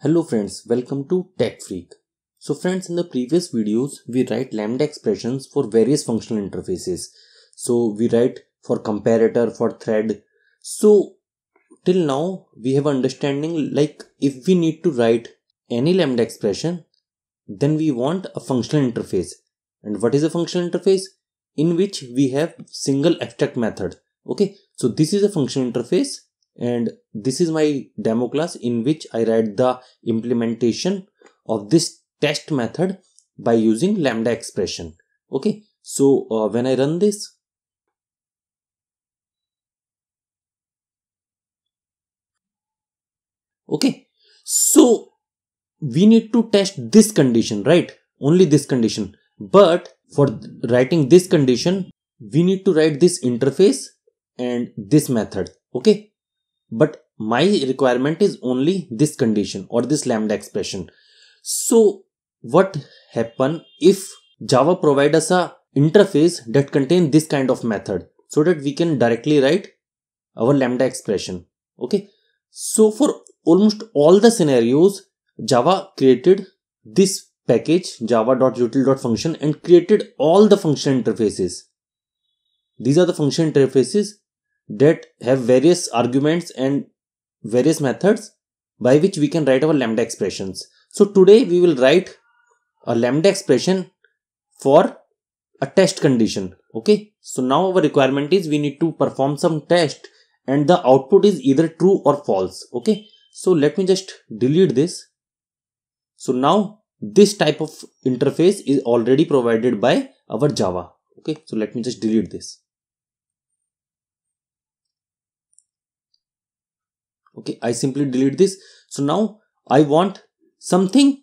Hello friends, welcome to Tech Freak. So friends, in the previous videos, we write lambda expressions for various functional interfaces. So we write for comparator, for thread. So till now, we have understanding like if we need to write any lambda expression, then we want a functional interface. And what is a functional interface? In which we have single abstract method. Okay, so this is a functional interface. And this is my demo class in which I write the implementation of this test method by using lambda expression. Okay, so when I run this, okay, so we need to test this condition, right? Only this condition. But for writing this condition, we need to write this interface and this method. Okay, but my requirement is only this condition or this lambda expression. So what happen if Java provide us a interface that contain this kind of method so that we can directly write our lambda expression. Okay, so for almost all the scenarios, Java created this package java.util.function and created all the function interfaces. These are the function interfaces that have various arguments and various methods by which we can write our lambda expressions. So today we will write a lambda expression for a test condition. Okay, so now our requirement is we need to perform some test and the output is either true or false. Okay, so let me just delete this. So now this type of interface is already provided by our Java. Okay, so let me just delete this. Okay, I simply delete this. So now I want something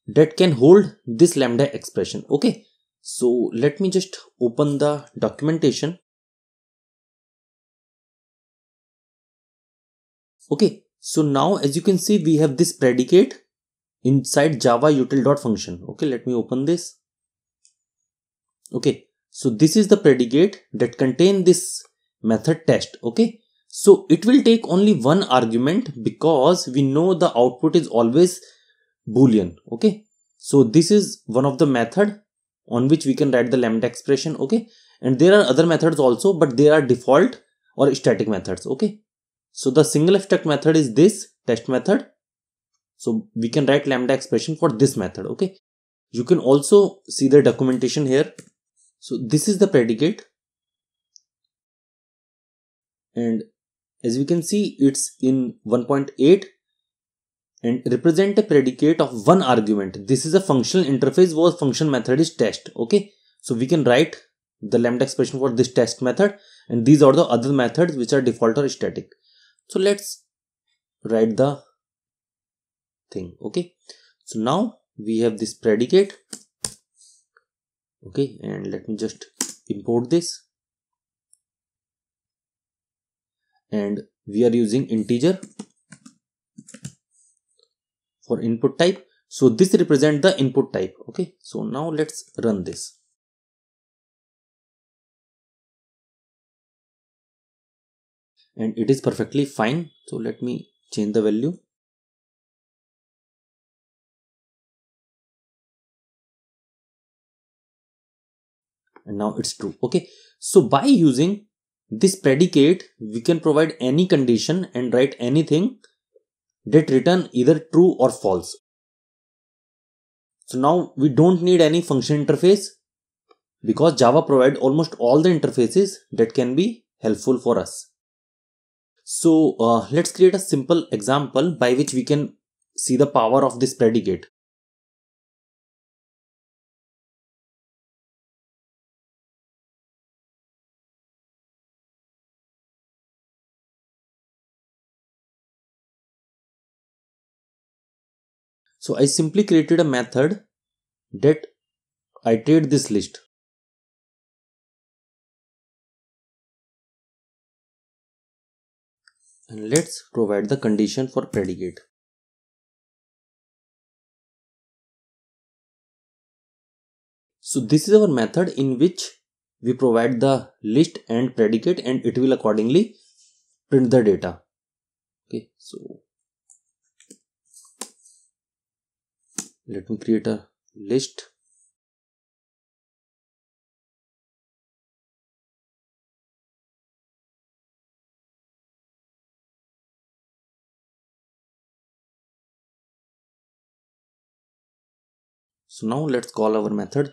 that can hold this lambda expression. Okay, so let me just open the documentation. Okay, so now as you can see, we have this predicate inside java util.function. Okay, let me open this. Okay, so this is the predicate that contain this method test. Okay, so it will take only one argument because we know the output is always boolean. Okay, so this is one of the method on which we can write the lambda expression. Okay, and there are other methods also, but they are default or static methods. Okay, so the single abstract method is this test method. So we can write lambda expression for this method. Okay, you can also see the documentation here. So this is the predicate, and as we can see, it's in 1.8 and represent a predicate of one argument. This is a functional interface where function method is test. Okay, so we can write the lambda expression for this test method, and these are the other methods which are default or static. So let's write the thing. Okay, so now we have this predicate. Okay, and let me just import this, and we are using integer for input type. So this represents the input type. Okay, so now let's run this. And it is perfectly fine. So let me change the value. And now it's true. Okay, so by using this predicate, we can provide any condition and write anything that return either true or false. So now we don't need any function interface because Java provides almost all the interfaces that can be helpful for us. So let's create a simple example by which we can see the power of this predicate. So I simply created a method that iterate this list. And let's provide the condition for predicate. So this is our method in which we provide the list and predicate, and it will accordingly print the data. Okay, so Let me create a list. So now let's call our method.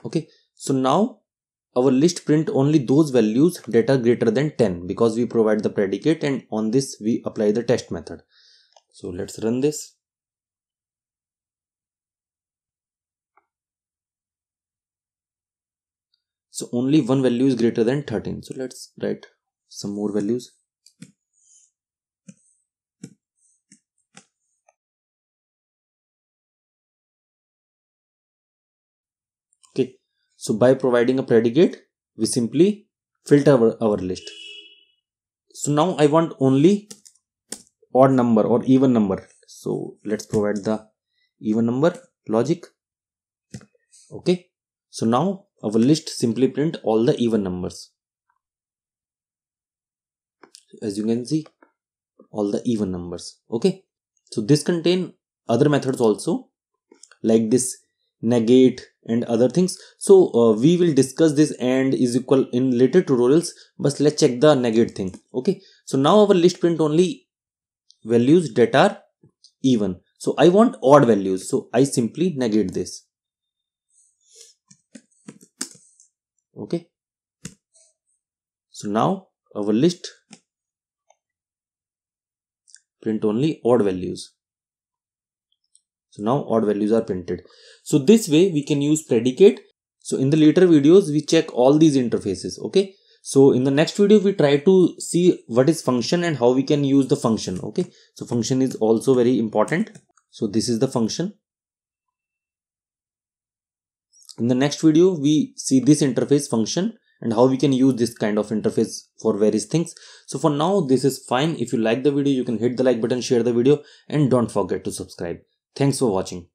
Okay, so now our list print only those values that are greater than 10 because we provide the predicate, and on this we apply the test method. So let's run this. So only one value is greater than 13. So let's write some more values. Okay, so by providing a predicate, we simply filter our list. So now I want only odd number or even number. So let's provide the even number logic. Okay, so now our list simply print all the even numbers. As you can see, all the even numbers. Okay, so this contain other methods also, like this negate and other things. So we will discuss this and is equal in later tutorials, but let's check the negate thing. Okay, so now our list print only values that are even. So I want odd values, so I simply negate this. Okay, so now our list print only odd values. So now odd values are printed. So this way we can use predicate. So in the later videos we check all these interfaces. Okay, so in the next video we try to see what is function and how we can use the function. Okay, so function is also very important. So this is the function. In the next video we see this interface function and how we can use this kind of interface for various things. So for now this is fine. If you like the video, you can hit the like button, share the video, and don't forget to subscribe. Thanks for watching.